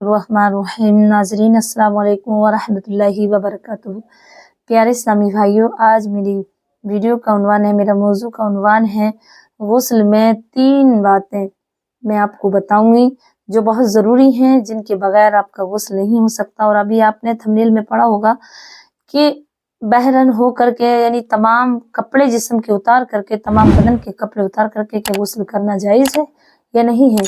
रहमान नाजरीन अस्सलाम वालेकुम वरहमतुल्लाहि वबरकातुहू। प्यारे इस्लामी भाइयों, आज मेरी वीडियो का उन्वान है, मेरा मौजू का उन्वान है गुस्ल में 3 बातें मैं आपको बताऊंगी जो बहुत ज़रूरी हैं, जिनके बगैर आपका गुस्ल नहीं हो सकता। और अभी आपने थंबनेल में पढ़ा होगा कि बहरन हो करके, यानी तमाम कपड़े जिस्म के उतार करके, तमाम बदन के कपड़े उतार करके क्या गुस्ल करना जायज़ है या नहीं है,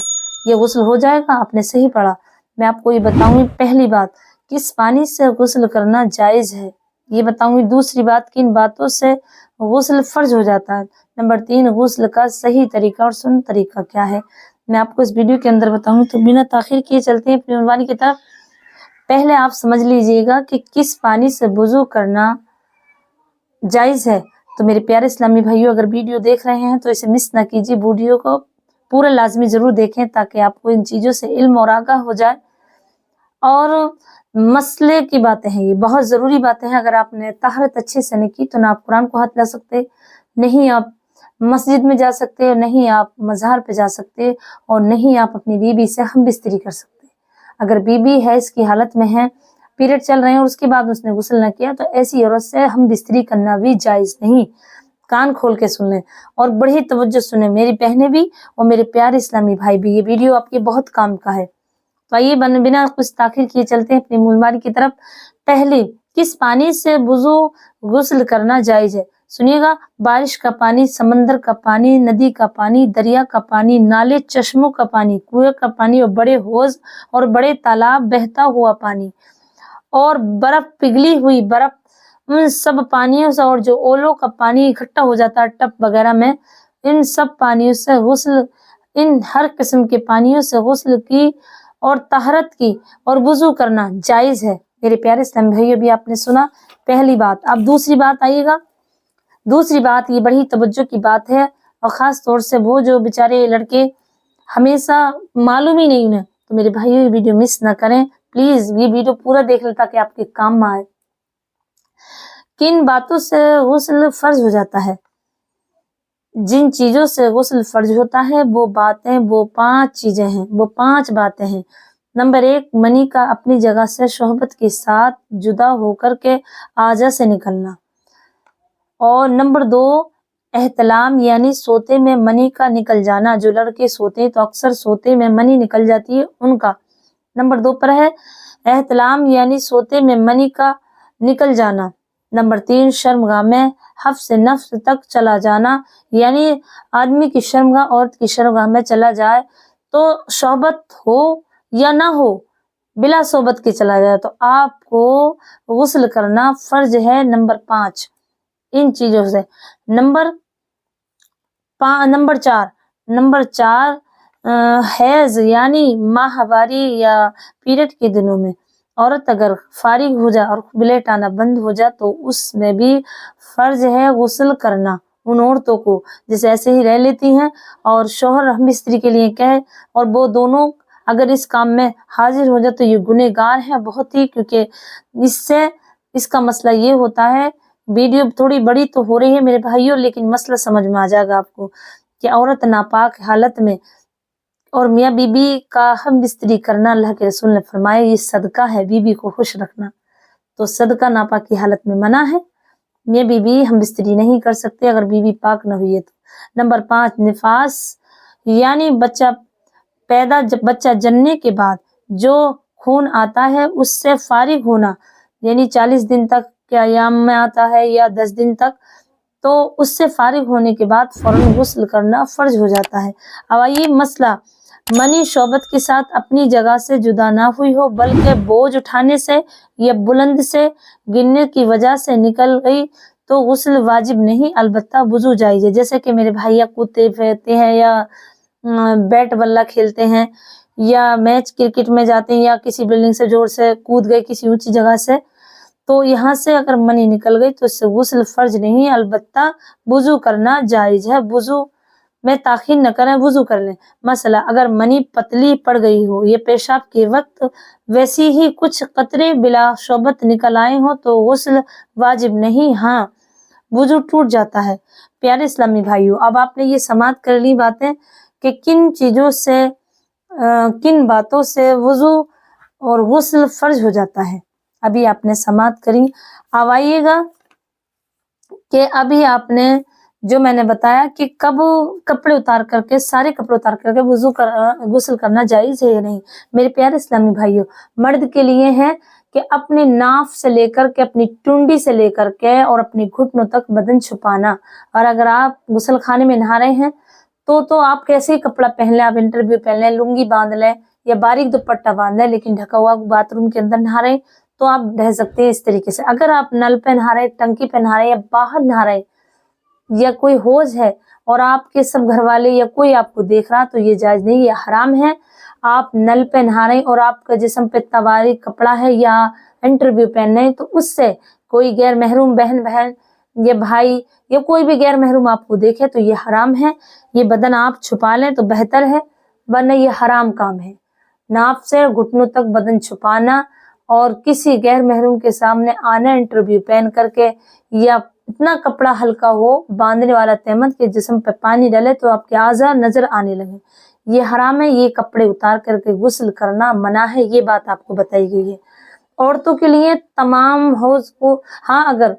ये गुस्ल हो जाएगा। आपने सही पढ़ा। मैं आपको ये बताऊंगी पहली बात, किस पानी से गुस्ल करना जायज़ है ये बताऊंगी। दूसरी बात, किन बातों से गुस्ल फर्ज हो जाता है। नंबर 3, गुस्ल का सही तरीका और सुन्न तरीका क्या है, मैं आपको इस वीडियो के अंदर बताऊंगी। तो बिना ताखिर किए चलते हैं अपनी उन्वानी की तरफ। पहले आप समझ लीजिएगा कि किस पानी से वुज़ू करना जायज़ है। तो मेरे प्यारे इस्लामी भाइयों, अगर वीडियो देख रहे हैं तो इसे मिस ना कीजिए, वीडियो को पूरा लाजमी ज़रूर देखें ताकि आपको इन चीज़ों से इल्म और आगाह हो जाए। और मसले की बातें हैं, ये बहुत ज़रूरी बातें हैं। अगर आपने तहरत अच्छे से नहीं की तो ना आप कुरान को हाथ ला सकते, नहीं आप मस्जिद में जा सकते, नहीं आप मज़ार पे जा सकते, और नहीं आप अपनी बीबी से हम बिस्तरी कर सकते। अगर बीबी है इसकी हालत में है, पीरियड चल रहे हैं और उसके बाद उसने गुस्ल न किया, तो ऐसी औरत से हम बिस्तरी करना भी जायज़ नहीं। कान खोल के सुन लें और बड़ी तवज्जो सुने, मेरी बहनें भी और मेरे प्यारे इस्लामी भाई भी। ये वीडियो आपके बहुत काम का है। तो आइए बिना कुछ ताखिर किए चलते हैं अपनी मूलबारी की तरफ। पहले, किस पानी से वुज़ू गुस्ल करना जायज़ है, सुनिएगा। बारिश का पानी, समंदर का पानी, नदी का पानी, दरिया का पानी, नाले चश्मों का पानी, कुएं का पानी और बड़े हौज और बड़े तालाब, बहता हुआ पानी और बर्फ, पिघली हुई बर्फ, उन सब पानियों से, और जो ओलों का पानी इकट्ठा हो जाता है टप वगैरह में, इन सब पानियों से गुस्ल, इन हर किस्म के पानियों से गुस्ल की और तहरत की और वुज़ू करना जायज़ है। मेरे प्यारे इस्लामी भाइयों, भी आपने सुना पहली बात। अब दूसरी बात आइएगा। दूसरी बात, ये बड़ी तवज्जो की बात है, और ख़ास तौर से वो जो बेचारे लड़के हमेशा मालूम ही नहीं उन्हें, तो मेरे भाइयों ये वीडियो मिस ना करें प्लीज़, ये वीडियो पूरा देख लें ताकि आपके काम में आए। किन बातों से गुस्ल फर्ज हो जाता है, जिन चीज़ों से गुस्ल फर्ज होता है वो बातें, वो 5 चीज़ें हैं, वो 5 बातें हैं। नंबर 1, मनी का अपनी जगह से शोहबत के साथ जुदा होकर के आजा से निकलना। और नंबर 2, एहतलाम यानी सोते में मनी का निकल जाना। जो लड़के सोते हैं तो अक्सर सोते में मनी निकल जाती है उनका। नंबर 2 पर है एहतलाम यानी सोते में मनी का निकल जाना। नंबर 3, शर्मगाह में हफ्स नफ्स तक चला जाना, यानी आदमी की शर्मगाह, औरत की शर्मगाह में चला जाए, तो शोहबत हो या ना हो, बिला सोबत के चला जाए तो आपको गुस्ल करना फर्ज है। नंबर 5, इन चीज़ों से। नंबर 4 हैज़ यानी माहवारी या पीरियड के दिनों में औरत अगर फारिग हो जाए और ब्लेड आना बंद हो जाए तो उसमें भी फर्ज है गुस्ल करना। उन औरतों को जैसे ऐसे ही रह लेती हैं और शौहर हम स्त्री के लिए कहे, और वो दोनों अगर इस काम में हाजिर हो जाए तो ये गुनहगार हैं बहुत ही, क्योंकि इससे इसका मसला ये होता है। वीडियो थोड़ी बड़ी तो हो रही है मेरे भाइयों, लेकिन मसला समझ में आ जाएगा आपको कि औरत नापाक हालत में और मियाँ बीबी का हम बिस्तरी करना, अल्लाह के रसूल ने फरमाया ये सदका है, बीबी को खुश रखना। तो सदका नापाक की हालत में मना है, मियाँ बीबी हम बिस्तरी नहीं कर सकते अगर बीबी पाक न हुई है तो। नंबर 5, निफास यानी बच्चा जनने के बाद जो खून आता है उससे फारिग होना, यानी 40 दिन तक के अयाम में आता है या 10 दिन तक, तो उससे फारिग होने के बाद फौरन गुस्ल करना फर्ज हो जाता है। अब आइए मसला, मनी शोबत के साथ अपनी जगह से जुदा ना हुई हो, बल्कि बोझ उठाने से या बुलंद से गिरने की वजह से निकल गई, तो गुस्ल वाजिब नहीं, अलबत्ता वुज़ू जायज़ है। जैसे कि मेरे भैया कूदते फिरते हैं या बैट बल्ला खेलते हैं या मैच क्रिकेट में जाते हैं या किसी बिल्डिंग से जोर से कूद गए किसी ऊंची जगह से, तो यहाँ से अगर मनी निकल गई तो इससे गुस्ल फर्ज नहीं, अलबत्ता वुज़ू करना जायज़ है। वुज़ू में ताखीर न करें, वुज़ू कर लें। मसला, अगर मनी पतली पड़ गई हो, ये पेशाब के वक्त वैसी ही कुछ कतरे बिला शोबत निकल आए हो तो गुस्ल वाजिब नहीं, हाँ वुज़ू टूट जाता है। प्यारे इस्लामी भाइयों, अब आपने ये समाअत कर ली बातें कि किन चीज़ों से किन बातों से वुज़ू और गुस्ल फर्ज हो जाता है। अभी आपने समात करी। अब आइएगा कि अभी आपने जो मैंने बताया कि कब कपड़े उतार करके, सारे कपड़े उतार करके गुस्ल करना जायज है या नहीं। मेरे प्यारे इस्लामी भाइयों, मर्द के लिए है कि अपने नाफ से लेकर के, अपनी टुंडी से लेकर के और अपनी घुटनों तक बदन छुपाना। और अगर आप गुस्ल खाने में नहा रहे हैं तो आप कैसे ही कपड़ा पहन लें, आप इंटरव्यू पहन लें, लुंगी बांध लें या बारीक दुपट्टा बांध लें, लेकिन ढका हुआ बाथरूम के अंदर नहा रहे तो आप रह सकते हैं इस तरीके से। अगर आप नल पे नहा रहे, टंकी पे नहा रहे या बाहर नहा रहे या कोई होज है और आपके सब घर वाले या कोई आपको देख रहा तो ये जायज नहीं, ये हराम है। आप नल पे नहा रहे और आपका जिस्म पे तवारी कपड़ा है या इंटरव्यू पहन रहे तो उससे कोई गैर महरूम बहन या भाई या कोई भी गैर महरूम आपको देखे तो ये हराम है। ये बदन आप छुपा लें तो बेहतर है, वरना ये हराम काम है। नाफ से घुटनों तक बदन छुपाना और किसी गैर महरूम के सामने आना इंटरव्यू पहन करके, या इतना कपड़ा हल्का हो बांधने वाला तहमत के जिस्म पे पानी डाले तो आपके आज़ा नजर आने लगे, ये हराम है। ये कपड़े उतार करके गुस्ल करना मना है, ये बात आपको बताई गई है। औरतों के लिए तमाम हौज को, हाँ अगर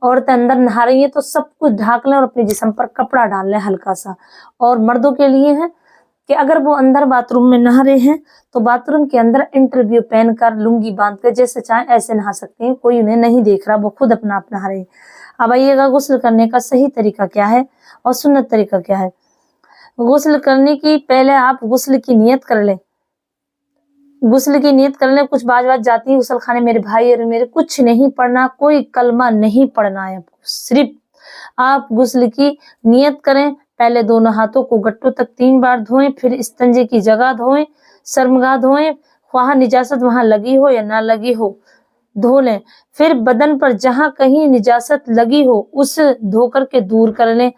औरतें अंदर नहा रही है तो सब कुछ ढाक लें और अपने जिस्म पर कपड़ा डाल लें हल्का सा। और मर्दों के लिए है कि अगर वो अंदर बाथरूम में नहा रहे हैं तो बाथरूम के अंदर इंटरव्यू पहनकर, लुंगी बांध कर, जैसे चाहे ऐसे नहा सकते हैं, कोई उन्हें नहीं देख रहा, वो खुद अपना आप नहा रहे हैं। अब आइएगा गुस्ल करने का सही तरीका क्या है और सुन्नत तरीका क्या है। गुस्ल करने की पहले आप गुस्ल की नियत कर लें, गुस्ल की नियत कर लें। कुछ बाज जाती है गुस्ल खाने, मेरे भाई और मेरे, कुछ नहीं पढ़ना, कोई कलमा नहीं पढ़ना है आपको, सिर्फ आप गुस्ल की नियत करें। पहले दोनों हाथों को गट्टों तक 3 बार धोएं, फिर इस्तंजे की जगह धोएं, शर्मगाह धोएं, वहां निजासत वहां लगी हो या ना लगी हो धो लें। फिर बदन पर जहां कहीं निजासत लगी हो उस धो करके दूर कर लें।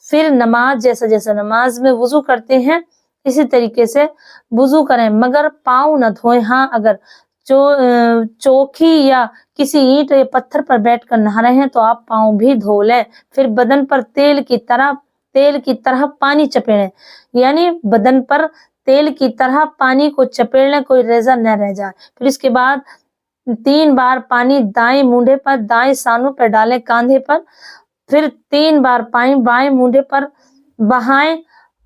फिर नमाज, जैसा नमाज में वुजू करते हैं इसी तरीके से वुजू करें, मगर पाँव न धोएं। हाँ अगर चौकी या किसी ईंट या पत्थर पर बैठकर नहा रहे हैं तो आप पाँव भी धो लें। फिर बदन पर तेल की तरह पानी चपेड़ें, यानी बदन पर तेल की तरह पानी को चपेड़ लें, कोई रेजा न रह जाए। फिर इसके बाद 3 बार पानी दाएं मूंढे पर, दाएं सानों पर डालें, कांधे पर। फिर 3 बार पानी बाएं मूंढे पर बहाएं,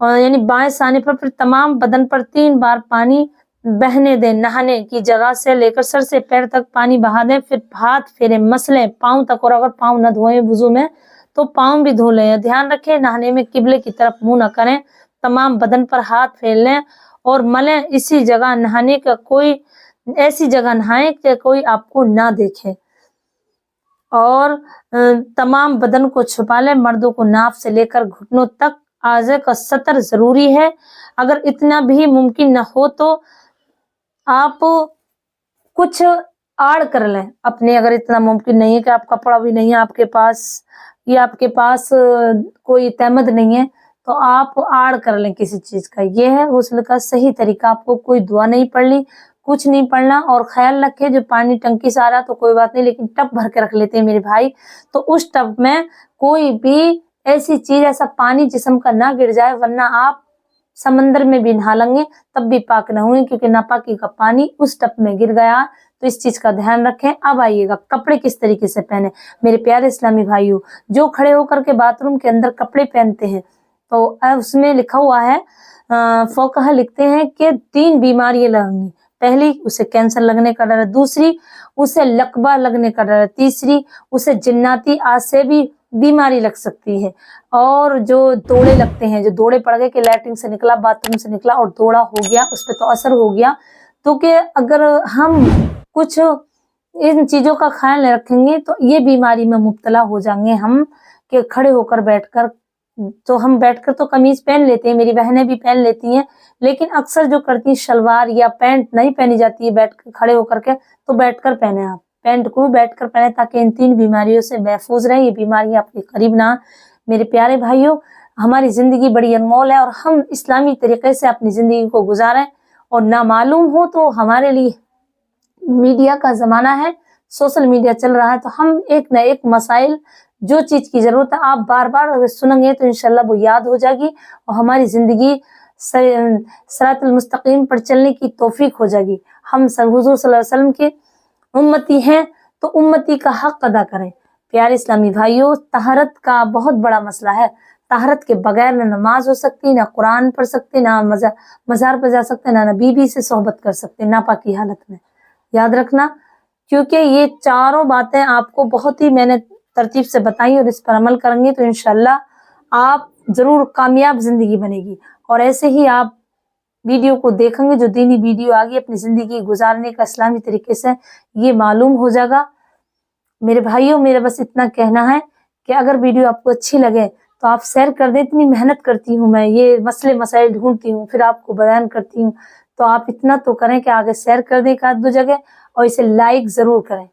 यानी बाएं साने पर। फिर तमाम बदन पर 3 बार पानी बहने दें, नहाने की जगह से लेकर सर से पैर तक पानी बहा दें। फिर हाथ फेरे, मसलें पाँव तक, और अगर पाँव न धोएं वुजू में तो पाँव भी धो लें। ध्यान रखें नहाने में किबले की तरफ मुंह न करें, तमाम बदन पर हाथ फेर लें और मलें। इसी जगह नहाने का, कोई ऐसी जगह नहाएं कि कोई आपको ना देखे, और तमाम बदन को छुपा लें। मर्दों को नाफ से लेकर घुटनों तक आज़े का सतर जरूरी है। अगर इतना भी मुमकिन न हो तो आप कुछ आड़ कर लें अपने, अगर इतना मुमकिन नहीं है कि आप कपड़ा भी नहीं है आपके पास या आपके पास कोई तहमद नहीं है तो आप आड़ कर लें किसी चीज का। यह है गुस्ल का सही तरीका। आपको कोई दुआ नहीं पढ़नी, कुछ नहीं पढ़ना। और ख्याल रखे जो पानी टंकी से आ रहा तो कोई बात नहीं, लेकिन टब भर के रख लेते हैं मेरे भाई, तो उस टब में कोई भी ऐसी चीज, ऐसा पानी जिस्म का ना गिर जाए, वरना आप समंदर में भी नहा लेंगे तब भी पाक न हुए, क्योंकि नापाकी का पानी उस टब में गिर गया। तो इस चीज का ध्यान रखें। अब आइएगा कपड़े किस तरीके से पहने। मेरे प्यारे इस्लामी भाइयों, जो खड़े होकर के बाथरूम के अंदर कपड़े पहनते हैं तो उसमें लिखा हुआ है, फौकहा लिखते हैं कि 3 बीमारियां लगेंगी। पहली, उसे कैंसर लगने का डर है। दूसरी, उसे लकवा लगने का डर है। तीसरी, उसे जिन्नाती आसे भी बीमारी लग सकती है। और जो दौड़े लगते हैं, जो दौड़े पड़ गए कि लैट्रिन से निकला, बाथरूम से निकला और दौड़ा हो गया, उस पर तो असर हो गया। तो कि अगर हम कुछ इन चीजों का ख्याल नहीं रखेंगे तो ये बीमारी में मुब्तला हो जाएंगे हम, कि खड़े होकर बैठकर, तो हम बैठकर तो कमीज पहन लेते हैं, मेरी बहनें भी पहन लेती हैं, लेकिन अक्सर जो करती हैं शलवार या पैंट नहीं पहनी जाती है बैठ खड़े होकर के, तो बैठकर पहने। आप पैंट को बैठकर पहने ताकि इन 3 बीमारियों से महफूज रहे, ये बीमारी आपके करीब ना। मेरे प्यारे भाइयों, हमारी जिंदगी बड़ी अनमोल है और हम इस्लामी तरीके से अपनी जिंदगी को गुजारें। और ना मालूम हो तो हमारे लिए मीडिया का जमाना है, सोशल मीडिया चल रहा है, तो हम एक न एक मसाइल, जो चीज की जरूरत है आप बार बार अगर सुनेंगे तो इंशाल्लाह वो याद हो जाएगी और हमारी जिंदगी सिरातुल मुस्तकीम पर चलने की तौफीक हो जाएगी। हम सब हुजूर सल्लल्लाहु अलैहि वसल्लम के उम्मती हैं तो उम्मती का हक अदा करें। प्यारे इस्लामी भाइयों, तहरत का बहुत बड़ा मसला है। तहरत के बगैर ना नमाज हो सकती, ना कुरान पढ़ सकते, ना मज़ार पर जा सकते, ना बीबी से सोहबत कर सकते नापाकी हालत में। याद रखना, क्योंकि ये चारों बातें आपको बहुत ही मैंने तरतीब से बताई और इस पर अमल करेंगे तो इंशाल्लाह आप ज़रूर कामयाब ज़िंदगी बनेगी। और ऐसे ही आप वीडियो को देखेंगे, जो दीनी वीडियो आगे अपनी ज़िंदगी गुजारने का इस्लामी तरीके से ये मालूम हो जाएगा। मेरे भाइयों, मेरा बस इतना कहना है कि अगर वीडियो आपको अच्छी लगे तो आप शेयर कर दें। इतनी मेहनत करती हूँ मैं, ये मसले मसाइल ढूंढती हूँ, फिर आपको बयान करती हूँ, तो आप इतना तो करें कि आगे शेयर कर दें एक आध दो जगह, और इसे लाइक ज़रूर करें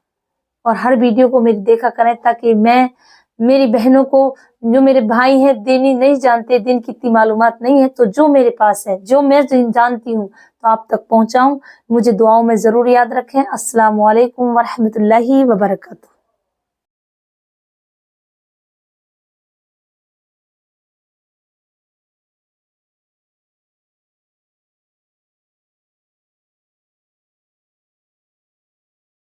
और हर वीडियो को मेरी देखा करें, ताकि मैं मेरी बहनों को, जो मेरे भाई हैं दीनी नहीं जानते, दिन की इतनी मालूमात नहीं है, तो जो मेरे पास है, जो मैं जानती हूँ, तो आप तक पहुँचाऊँ। मुझे दुआओं में ज़रूर याद रखें। अस्सलामु अलैकुम वरहमतुल्लाहि वबरकातुहू।